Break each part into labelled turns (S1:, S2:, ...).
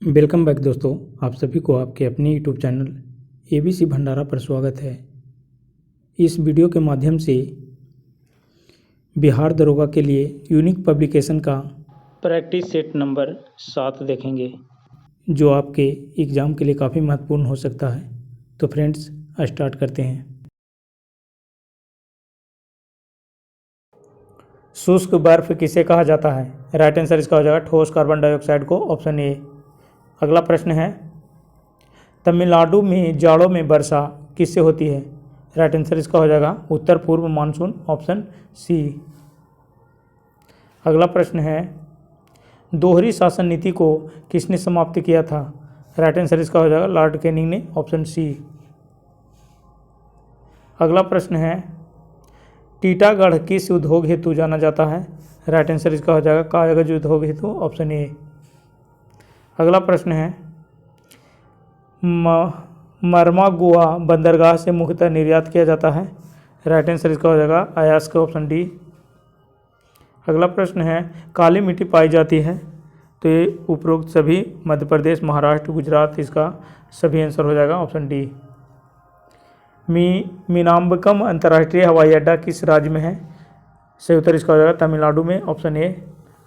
S1: Welcome back दोस्तों, आप सभी को आपके अपने यूट्यूब चैनल एबीसी भंडारा पर स्वागत है। इस वीडियो के माध्यम से बिहार दरोगा के लिए यूनिक पब्लिकेशन का प्रैक्टिस सेट नंबर 7 देखेंगे, जो आपके एग्ज़ाम के लिए काफ़ी महत्वपूर्ण हो सकता है। तो फ्रेंड्स, स्टार्ट करते हैं। शुष्क बर्फ किसे कहा जाता है? राइट आंसर इसका हो जाएगा ठोस कार्बन डाइऑक्साइड को, ऑप्शन ए। अगला प्रश्न है, तमिलनाडु में जाड़ों में वर्षा किससे होती है? राइट आंसर इसका हो जाएगा उत्तर पूर्व मानसून, ऑप्शन सी। अगला प्रश्न है, दोहरी शासन नीति को किसने समाप्त किया था? राइट आंसर इसका हो जाएगा लॉर्ड कैनिंग ने, ऑप्शन सी। अगला प्रश्न है, टीटागढ़ किस उद्योग हेतु जाना जाता है? राइट आंसर इसका हो जाएगा कागज उद्योग हेतु, ऑप्शन ए। अगला प्रश्न है, मरमागुआ बंदरगाह से मुख्यतः निर्यात किया जाता है? राइट आंसर इसका हो जाएगा अयास्क, ऑप्शन डी। अगला प्रश्न है, काली मिट्टी पाई जाती है? तो ये उपरोक्त सभी मध्य प्रदेश, महाराष्ट्र, गुजरात, इसका सभी आंसर हो जाएगा ऑप्शन डी। मीनाम्बकम अंतर्राष्ट्रीय हवाई अड्डा किस राज्य में है? सही उत्तर इसका हो जाएगा तमिलनाडु में, ऑप्शन ए।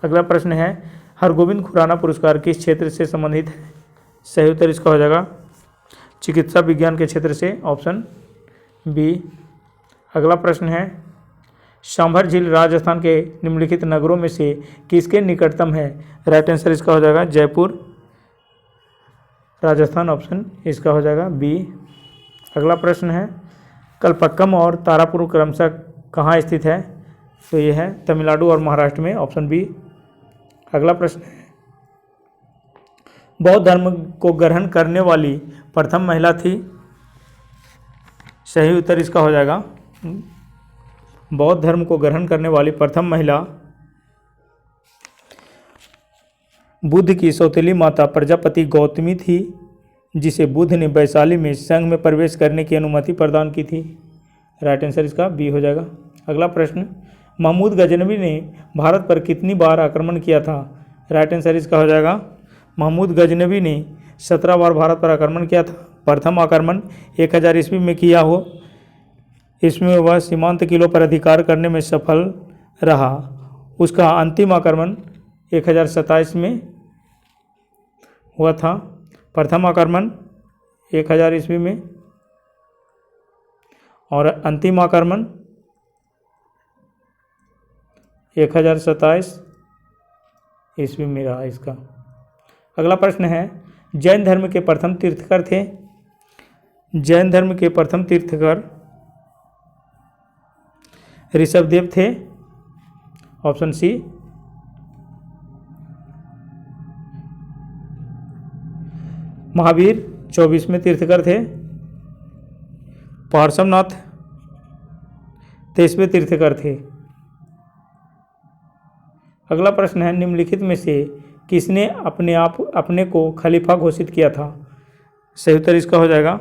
S1: अगला प्रश्न है, हरगोविंद खुराना पुरस्कार किस क्षेत्र से संबंधित है? सही उत्तर इसका हो जाएगा चिकित्सा विज्ञान के क्षेत्र से, ऑप्शन बी। अगला प्रश्न है, सांभर झील राजस्थान के निम्नलिखित नगरों में से किसके निकटतम है? राइट आंसर इसका हो जाएगा जयपुर, राजस्थान, ऑप्शन इसका हो जाएगा बी। अगला प्रश्न है, कलपक्कम और तारापुर क्रमशः कहाँ स्थित है? तो ये है तमिलनाडु और महाराष्ट्र में, ऑप्शन बी। अगला प्रश्न है, बौद्ध धर्म को ग्रहण करने वाली प्रथम महिला थी? सही उत्तर इसका हो जाएगा बौद्ध धर्म को ग्रहण करने वाली प्रथम महिला बुद्ध की सौतेली माता प्रजापति गौतमी थी, जिसे बुद्ध ने वैशाली में संघ में प्रवेश करने की अनुमति प्रदान की थी। राइट आंसर इसका बी हो जाएगा। अगला प्रश्न, महमूद गजनवी ने भारत पर कितनी बार आक्रमण किया था? राइट आंसर इसका हो जाएगा महमूद गजनवी ने 17 बार भारत पर आक्रमण किया था। प्रथम आक्रमण 1000 ईस्वी में किया हो, इसमें वह सीमांत किलों पर अधिकार करने में सफल रहा। उसका अंतिम आक्रमण 1027 में हुआ था। प्रथम आक्रमण 1000 ईस्वी में और अंतिम आक्रमण 1027 ईस्वी में रहा इसका। अगला प्रश्न है, जैन धर्म के प्रथम तीर्थकर थे? जैन धर्म के प्रथम तीर्थकर ऋषभदेव थे, ऑप्शन सी। महावीर 24वें तीर्थकर थे। पार्श्वनाथ 23वें तीर्थकर थे। अगला प्रश्न है, निम्नलिखित में से किसने अपने को खलीफा घोषित किया था? सही उत्तर इसका हो जाएगा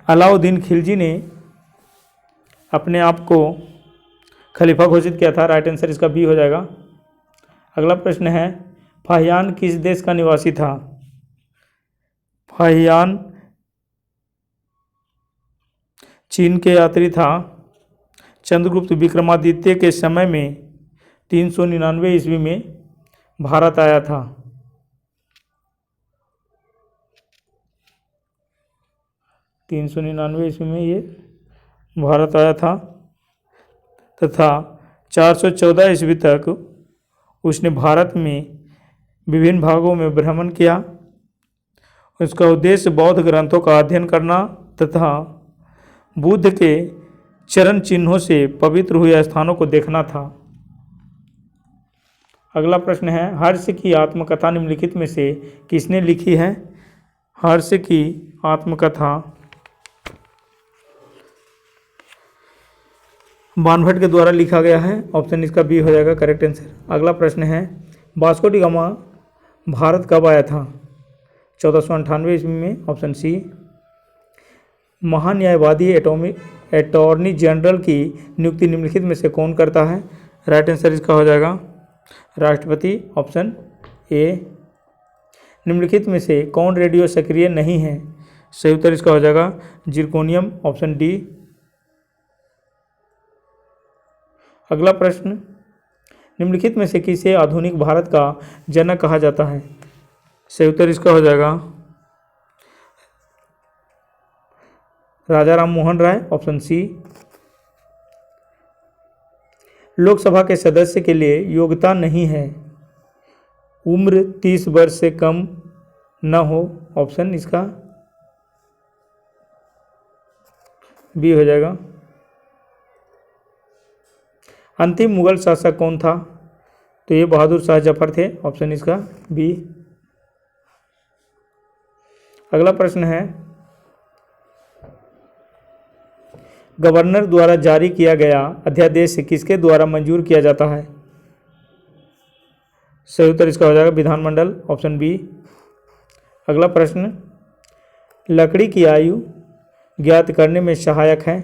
S1: अलाउद्दीन खिलजी ने अपने आप को खलीफा घोषित किया था। राइट आंसर इसका बी हो जाएगा। अगला प्रश्न है, फाहियान किस देश का निवासी था? फाहियान चीन के यात्री था। चंद्रगुप्त विक्रमादित्य के समय में 399 ईस्वी में भारत आया था। ईस्वी में ये भारत आया था तथा 414 ईस्वी तक उसने भारत में विभिन्न भागों में भ्रमण किया। उसका उद्देश्य बौद्ध ग्रंथों का अध्ययन करना तथा बुद्ध के चरण चिन्हों से पवित्र हुए स्थानों को देखना था। अगला प्रश्न है, हर्ष की आत्मकथा निम्नलिखित में से किसने लिखी है? हर्ष की आत्मकथा बाणभट्ट के द्वारा लिखा गया है, ऑप्शन इसका बी हो जाएगा करेक्ट आंसर। अगला प्रश्न है, वास्को डी गामा भारत कब आया था? 1498 ईस्वी में, ऑप्शन सी। महान्यायवादी अटॉर्नी जनरल की नियुक्ति निम्नलिखित में से कौन करता है? राइट आंसर इसका हो जाएगा राष्ट्रपति ऑप्शन ए। निम्नलिखित में से कौन रेडियो सक्रिय नहीं है? सही उत्तर इसका हो जाएगा जिरकोनियम ऑप्शन डी। अगला प्रश्न, निम्नलिखित में से किसे आधुनिक भारत का जनक कहा जाता है? सही उत्तर इसका हो जाएगा राजा राम मोहन राय ऑप्शन सी। लोकसभा के सदस्य के लिए योग्यता नहीं है, उम्र 30 वर्ष से कम न हो, ऑप्शन इसका बी हो जाएगा। अंतिम मुगल शासक कौन था? तो ये बहादुर शाह जफर थे, ऑप्शन इसका बी। अगला प्रश्न है, गवर्नर द्वारा जारी किया गया अध्यादेश किसके द्वारा मंजूर किया जाता है? सही उत्तर इसका हो जाएगा विधानमंडल ऑप्शन बी। अगला प्रश्न, लकड़ी की आयु ज्ञात करने में सहायक है?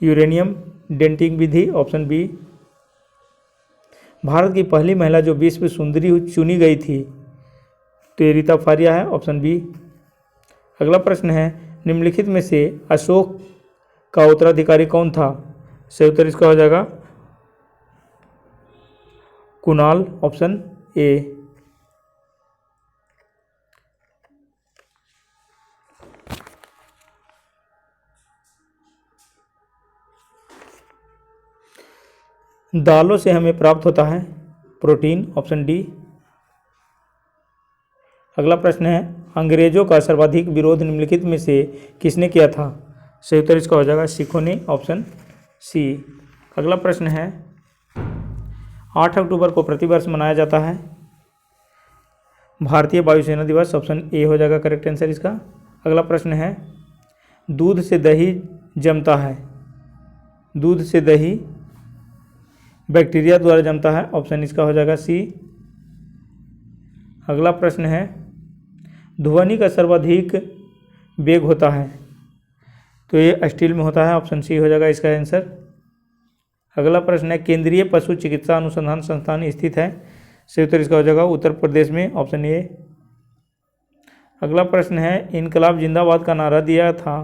S1: यूरेनियम डेटिंग विधि ऑप्शन बी। भारत की पहली महिला जो विश्व सुंदरी चुनी गई थी तो ये रीता फारिया है, ऑप्शन बी। अगला प्रश्न है, निम्नलिखित में से अशोक का उत्तराधिकारी कौन था? सही उत्तर इसका हो जाएगा कुणाल ऑप्शन ए। दालों से हमें प्राप्त होता है प्रोटीन, ऑप्शन डी। अगला प्रश्न है, अंग्रेजों का सर्वाधिक विरोध निम्नलिखित में से किसने किया था? सही उत्तर इसका हो जाएगा सिखों ने, ऑप्शन सी। अगला प्रश्न है, 8 अक्टूबर को प्रतिवर्ष मनाया जाता है भारतीय वायुसेना दिवस, ऑप्शन ए हो जाएगा करेक्ट आंसर इसका। अगला प्रश्न है, दूध से दही जमता है, दूध से दही बैक्टीरिया द्वारा जमता है, ऑप्शन इसका हो जाएगा सी। अगला प्रश्न है, ध्वनि का सर्वाधिक वेग होता है तो ये स्टील में होता है, ऑप्शन सी हो जाएगा इसका आंसर। अगला प्रश्न है, केंद्रीय पशु चिकित्सा अनुसंधान संस्थान स्थित है? सही उत्तर इसका हो जाएगा उत्तर प्रदेश में, ऑप्शन ए। अगला प्रश्न है, इनकलाब जिंदाबाद का नारा दिया था?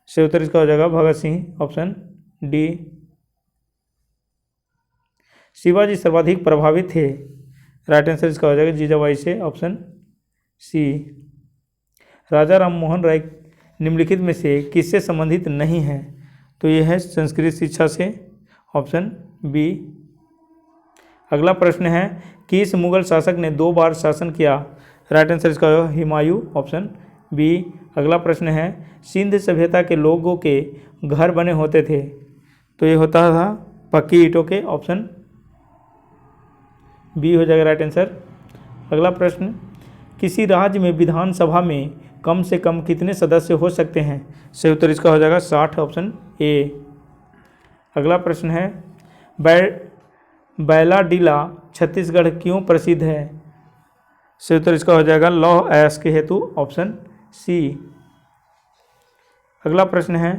S1: सही उत्तर इसका हो जाएगा भगत सिंह, ऑप्शन डी। शिवाजी सर्वाधिक प्रभावित थे? राइट आंसर इसका हो जाएगा जीजाबाई से, ऑप्शन सी। राजा राम मोहन राय निम्नलिखित में से किससे संबंधित नहीं है? तो यह है संस्कृत शिक्षा से, ऑप्शन बी। अगला प्रश्न है, किस मुगल शासक ने 2 बार शासन किया? राइट आंसर इसका होगा हुमायूं, ऑप्शन बी। अगला प्रश्न है, सिंध सभ्यता के लोगों के घर बने होते थे तो ये होता था पक्की ईंटों के, ऑप्शन बी हो जाएगा राइट आंसर। अगला प्रश्न, किसी राज्य में विधानसभा में कम से कम कितने सदस्य हो सकते हैं? सही उत्तर इसका हो जाएगा 60, ऑप्शन ए। अगला प्रश्न है, बैलाडीला छत्तीसगढ़ क्यों प्रसिद्ध है? सही उत्तर इसका हो जाएगा लौह अयस्क के हेतु, ऑप्शन सी। अगला प्रश्न है,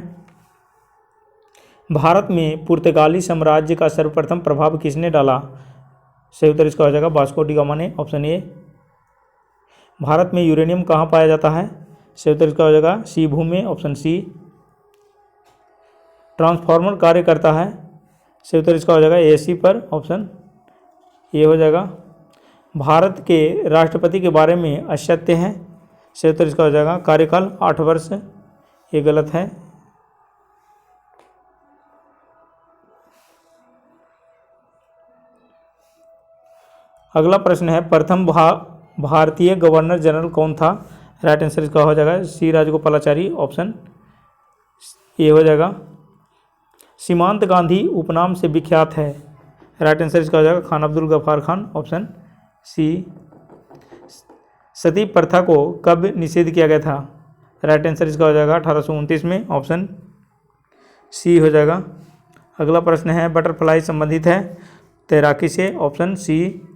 S1: भारत में पुर्तगाली साम्राज्य का सर्वप्रथम प्रभाव किसने डाला? सही उत्तर इसका हो जाएगा वास्को डी गामा ने, ऑप्शन ए। भारत में यूरेनियम कहाँ पाया जाता है? सही उत्तर इसका हो जाएगा सी भूमि में, ऑप्शन सी। ट्रांसफार्मर कार्य करता है? सही उत्तर इसका हो जाएगा एसी पर, ऑप्शन ए हो जाएगा। भारत के राष्ट्रपति के बारे में असत्य है? सही उत्तर इसका हो जाएगा कार्यकाल 8 वर्ष, ये गलत है। अगला प्रश्न है, प्रथम भारतीय गवर्नर जनरल कौन था? राइट आंसर इसका हो जाएगा सी राजगोपालाचारी, ऑप्शन ए हो जाएगा। सीमांत गांधी उपनाम से विख्यात है? राइट आंसर इसका हो जाएगा खान अब्दुल गफ्फार खान, ऑप्शन सी। सती प्रथा को कब निषेध किया गया था? राइट आंसर इसका हो जाएगा 1829 में, ऑप्शन सी हो जाएगा। अगला प्रश्न है, बटरफ्लाई संबंधित है तैराकी से? Option C.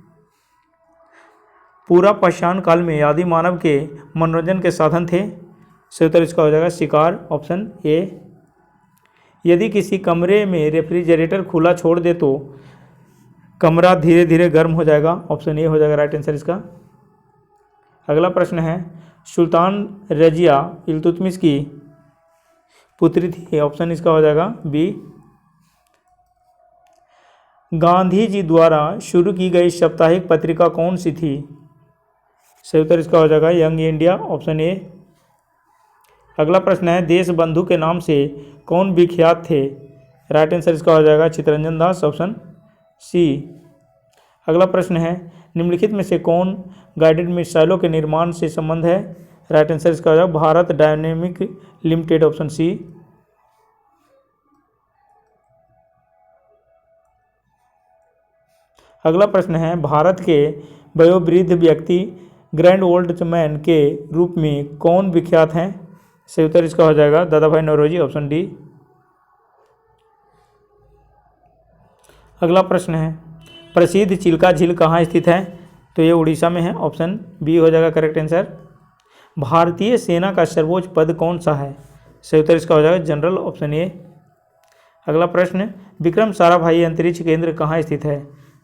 S1: पूरा पाषाण काल में आदि मानव के मनोरंजन के साधन थे? सही उत्तर इसका हो जाएगा शिकार, ऑप्शन ए। यदि किसी कमरे में रेफ्रिजरेटर खुला छोड़ दे तो कमरा धीरे धीरे गर्म हो जाएगा। ऑप्शन ए हो जाएगा राइट आंसर इसका। अगला प्रश्न है, सुल्तान रजिया इल्तुतमिश की पुत्री थी। ऑप्शन इसका हो जाएगा बी। गांधी जी द्वारा शुरू की गई साप्ताहिक पत्रिका कौन सी थी? सही उत्तर इसका हो जाएगा यंग इंडिया। Option A. अगला प्रश्न है, देश बंधु के नाम से कौन विख्यात थे? राइट आंसर इसका हो जाएगा चित्तरंजन दास। Option C. अगला प्रश्न है, निम्नलिखित में से कौन गाइडेड मिसाइलों के निर्माण से संबंध है? राइट आंसर इसका हो जाएगा Bharat dynamic limited. Option C. अगला प्रश्न है, भारत के वयोवृद्ध व्यक्ति ग्रैंड ओल्ड मैन के रूप में कौन विख्यात हैं? सही उत्तर इसका हो जाएगा दादा भाई नौरोजी। Option D. अगला प्रश्न है, प्रसिद्ध चिल्का झील कहाँ स्थित है? तो ये उड़ीसा में है। ऑप्शन बी हो जाएगा करेक्ट आंसर। भारतीय सेना का सर्वोच्च पद कौन सा है? सही उत्तर इसका हो जाएगा जनरल। Option A. अगला प्रश्न, विक्रम साराभाई अंतरिक्ष केंद्र कहाँ स्थित है?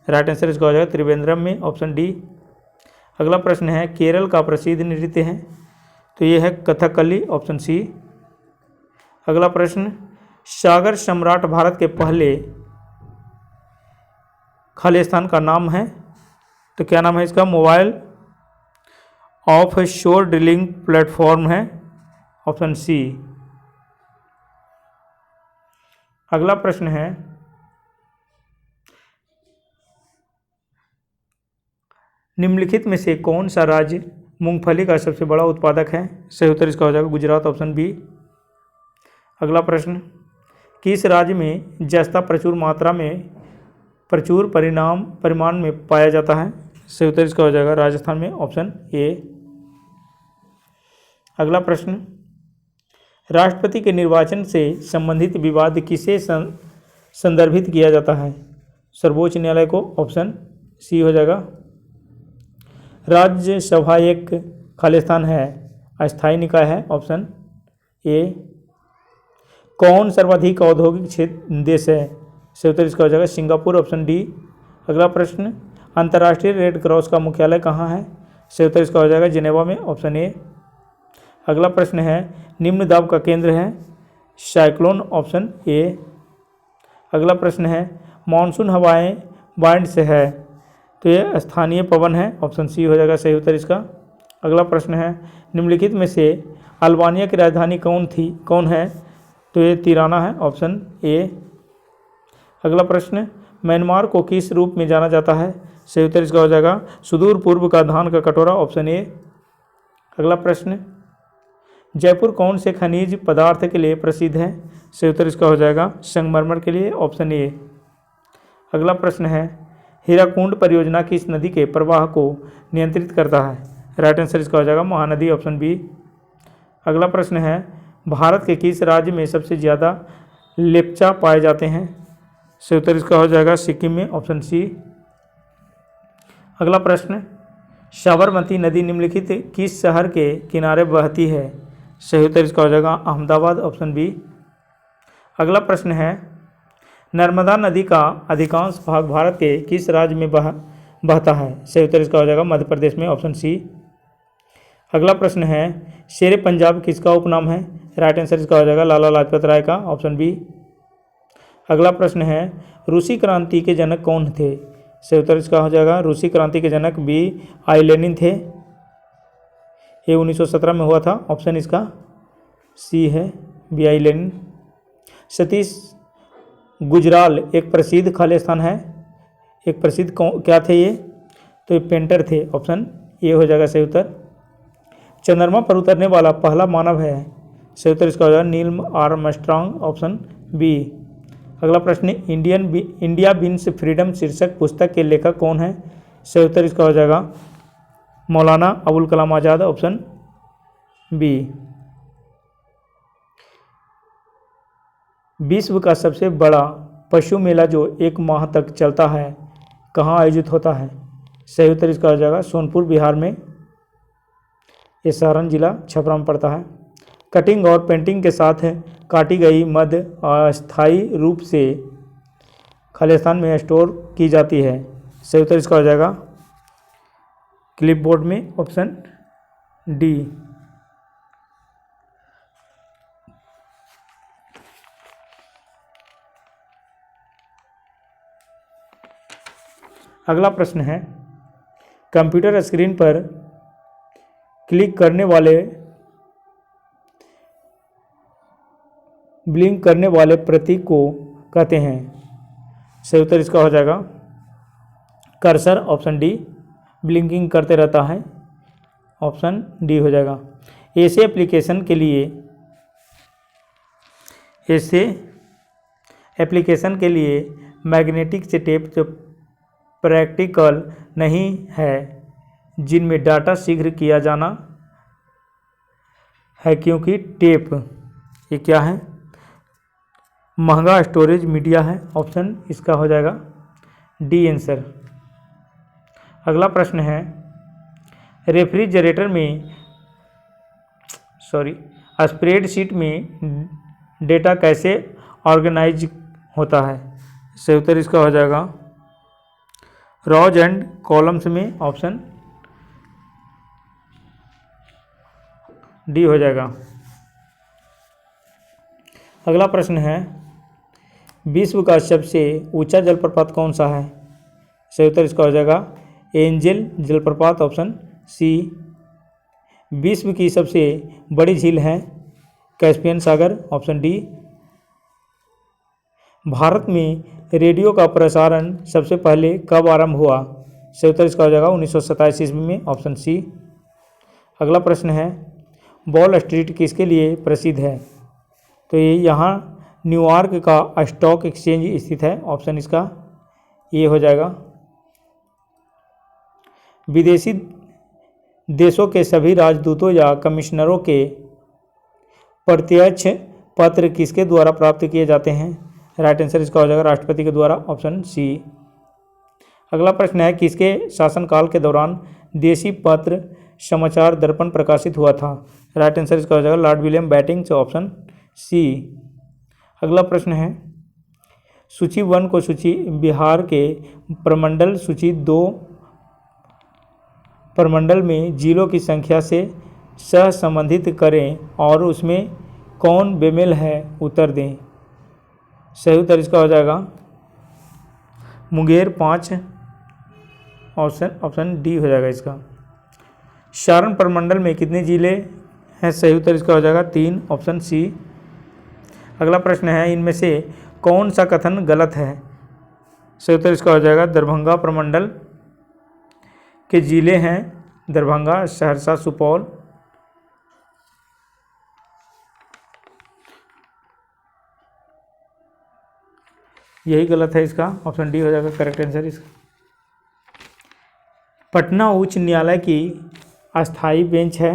S1: राइट आंसर इसका हो जाएगा त्रिवेंद्रम में। Option D. अगला प्रश्न है, केरल का प्रसिद्ध नृत्य है? तो ये है कथकली। Option C. अगला प्रश्न, सागर सम्राट भारत के पहले खालिस्तान का नाम है? तो क्या नाम है इसका? Mobile offshore drilling platform है। Option C. अगला प्रश्न है, निम्नलिखित में से कौन सा राज्य मूंगफली का सबसे बड़ा उत्पादक है? सही उत्तर इसका हो जाएगा गुजरात। Option B. अगला प्रश्न, किस राज्य में जस्ता प्रचुर परिमाण में पाया जाता है? सही उत्तर इसका हो जाएगा राजस्थान में। Option A. अगला प्रश्न, राष्ट्रपति के निर्वाचन से संबंधित विवाद किसे संदर्भित किया जाता है? सर्वोच्च न्यायालय को। ऑप्शन सी हो जाएगा। राज्यसभा एक खालिस्तान है, अस्थायी निकाय है। Option A. कौन सर्वाधिक औद्योगिक क्षेत्र देश है? सही उत्तर इसका हो जाएगा सिंगापुर। Option D. अगला प्रश्न, अंतर्राष्ट्रीय रेड क्रॉस का मुख्यालय कहाँ है? सही उत्तर इसका हो जाएगा जिनेवा में। Option A. अगला प्रश्न है, निम्न दाब का केंद्र है? साइक्लोन। Option A. अगला प्रश्न है, मानसून हवाएं बाइंड से है? तो ये स्थानीय पवन है। ऑप्शन सी हो जाएगा सही उत्तर इसका। अगला प्रश्न है, निम्नलिखित में से अल्बानिया की राजधानी कौन है? तो ये तिराना है। Option A. अगला प्रश्न, म्यांमार को किस रूप में जाना जाता है? सही उत्तर इसका हो जाएगा सुदूर पूर्व का धान का कटोरा। Option A. अगला प्रश्न, जयपुर कौन से खनिज पदार्थ के लिए प्रसिद्ध है? सही उत्तर इसका हो जाएगा संगमरमर के लिए। Option A. अगला प्रश्न है, हीराकुंड परियोजना किस नदी के प्रवाह को नियंत्रित करता है? राइट आंसर इसका हो जाएगा महानदी। Option B. अगला प्रश्न है, भारत के किस राज्य में सबसे ज़्यादा लेप्चा पाए जाते हैं? सही उत्तर इसका हो जाएगा सिक्किम में। Option C. अगला प्रश्न, साबरमती नदी निम्नलिखित किस शहर के किनारे बहती है? सही उत्तर इसका हो जाएगा अहमदाबाद। Option B. अगला प्रश्न है, नर्मदा नदी का अधिकांश भाग भारत के किस राज्य में बहता है? सही उत्तर इसका हो जाएगा मध्य प्रदेश में। Option C. अगला प्रश्न है, शेरे पंजाब किसका उपनाम है? राइट आंसर इसका हो जाएगा लाला लाजपत राय का। Option B. अगला प्रश्न है, रूसी क्रांति के जनक कौन थे? सही उत्तर इसका हो जाएगा रूसी क्रांति के जनक बी आई लेनिन थे। ये 1917 में हुआ था। ऑप्शन इसका सी है V I Lenin. Satish Gujral एक प्रसिद्ध खालिस्तान है? एक प्रसिद्ध क्या थे ये? तो ये पेंटर थे। ऑप्शन ए हो जाएगा सही उत्तर। चंद्रमा पर उतरने वाला पहला मानव है? सही उत्तर इसका हो जाएगा नील आर्मस्ट्रांग। Option B. अगला प्रश्न, इंडिया विंस फ्रीडम शीर्षक पुस्तक के लेखक कौन है? सही उत्तर इसका हो जाएगा मौलाना अबुल कलाम आज़ाद। Option B. विश्व का सबसे बड़ा पशु मेला जो 1 माह तक चलता है कहाँ आयोजित होता है? सही उत्तर इसका हो जाएगा सोनपुर बिहार में। ये सारण जिला छपरा में पड़ता है। कटिंग और पेंटिंग के साथ काटी गई मद अस्थायी रूप से खालिस्तान में स्टोर की जाती है। सही उत्तर इसका हो जाएगा क्लिपबोर्ड में, ऑप्शन डी। अगला प्रश्न है, कंप्यूटर स्क्रीन पर क्लिक करने वाले ब्लिंक करने वाले प्रतीक को कहते हैं। सही उत्तर इसका हो जाएगा कर्सर, ऑप्शन डी। ब्लिंकिंग करते रहता है, ऑप्शन डी हो जाएगा। ऐसे एप्लीकेशन के लिए मैग्नेटिक टेप जो प्रैक्टिकल नहीं है, जिनमें डाटा शीघ्र किया जाना है, क्योंकि टेप ये क्या है, महंगा स्टोरेज मीडिया है। ऑप्शन इसका हो जाएगा डी आंसर। अगला प्रश्न है, रेफ्रिजरेटर में स्प्रेडशीट में डेटा कैसे ऑर्गेनाइज होता है। सही उत्तर इसका हो जाएगा रॉज एंड कॉलम्स में, ऑप्शन डी हो जाएगा। अगला प्रश्न है, विश्व का सबसे ऊंचा जलप्रपात कौन सा है। सही उत्तर इसका हो जाएगा एंजल जलप्रपात, ऑप्शन सी। विश्व की सबसे बड़ी झील है कैस्पियन सागर, ऑप्शन डी। भारत में रेडियो का प्रसारण सबसे पहले कब आरंभ हुआ। सही उत्तर इसका हो जाएगा 1927 ईस्वी में, ऑप्शन सी। अगला प्रश्न है, वॉल स्ट्रीट किसके लिए प्रसिद्ध है। तो ये यहाँ न्यूयॉर्क का स्टॉक एक्सचेंज स्थित है, ऑप्शन इसका ये हो जाएगा। विदेशी देशों के सभी राजदूतों या कमिश्नरों के प्रत्यक्ष पत्र किसके द्वारा प्राप्त किए जाते हैं। राइट आंसर इसका हो जाएगा राष्ट्रपति के द्वारा, ऑप्शन सी। अगला प्रश्न है, किसके शासनकाल के दौरान देशी पत्र समाचार दर्पण प्रकाशित हुआ था। राइट आंसर इसका हो जाएगा लॉर्ड विलियम बेटिंग्स, ऑप्शन सी। अगला प्रश्न है, सूची 1 को सूची बिहार के प्रमंडल सूची 2 प्रमंडल में जिलों की संख्या से सहसंबंधित करें और उसमें कौन बेमेल है, उत्तर दें। सही उत्तर इसका हो जाएगा मुंगेर 5, ऑप्शन डी हो जाएगा इसका। सारण प्रमंडल में कितने जिले हैं। सही उत्तर इसका हो जाएगा 3, ऑप्शन सी। अगला प्रश्न है, इनमें से कौन सा कथन गलत है। सही उत्तर इसका हो जाएगा दरभंगा प्रमंडल के जिले हैं दरभंगा, सहरसा, सुपौल। यही गलत है इसका, ऑप्शन डी हो जाएगा करेक्ट आंसर इसका। पटना उच्च न्यायालय की अस्थायी बेंच है।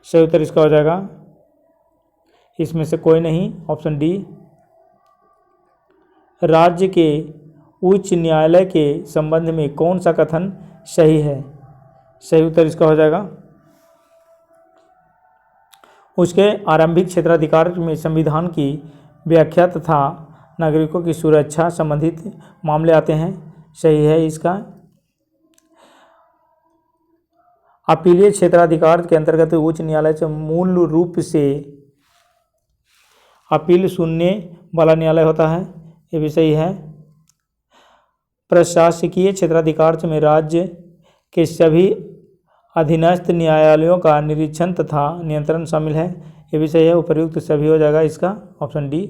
S1: सही उत्तर इसका हो जाएगा इसमें से कोई नहीं, ऑप्शन डी। राज्य के उच्च न्यायालय के संबंध में कौन सा कथन सही है। सही उत्तर इसका हो जाएगा उसके आरंभिक क्षेत्राधिकार में संविधान की व्याख्या तथा नागरिकों की सुरक्षा संबंधित मामले आते हैं। सही है इसका। अपीलीय क्षेत्राधिकार के अंतर्गत उच्च न्यायालय से मूल रूप से अपील सुनने वाला न्यायालय होता है, ये भी सही है। प्रशासकीय क्षेत्राधिकार में राज्य के सभी अधीनस्थ न्यायालयों का निरीक्षण तथा नियंत्रण शामिल है, ये भी सही है। उपर्युक्त सभी हो जाएगा इसका, ऑप्शन डी।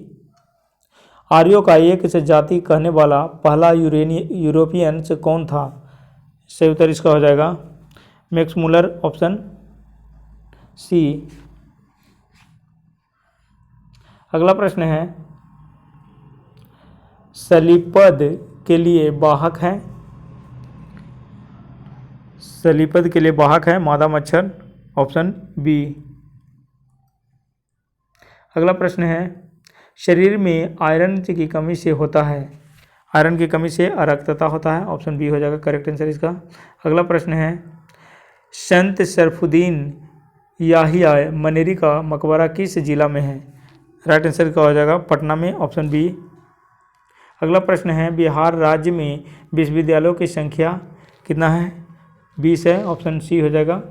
S1: आर्यों का एक से जाति कहने वाला पहला यूरोपियन से कौन था। सही उत्तर इसका हो जाएगा मैक्स मुलर, ऑप्शन सी। अगला प्रश्न है, सलीपद के लिए वाहक है। सलीपद के लिए वाहक है मादा मच्छर, ऑप्शन बी। अगला प्रश्न है, शरीर में आयरन की कमी से होता है। आयरन की कमी से अरक्तता होता है, ऑप्शन बी हो जाएगा करेक्ट आंसर इसका। अगला प्रश्न है, संत शरफुद्दीन याहिया मनेरी का मकबरा किस जिला में है। राइट आंसर क्या हो जाएगा? पटना में, ऑप्शन बी। अगला प्रश्न है, बिहार राज्य में विश्वविद्यालयों की संख्या कितना है? 20 है, ऑप्शन सी हो जाएगा।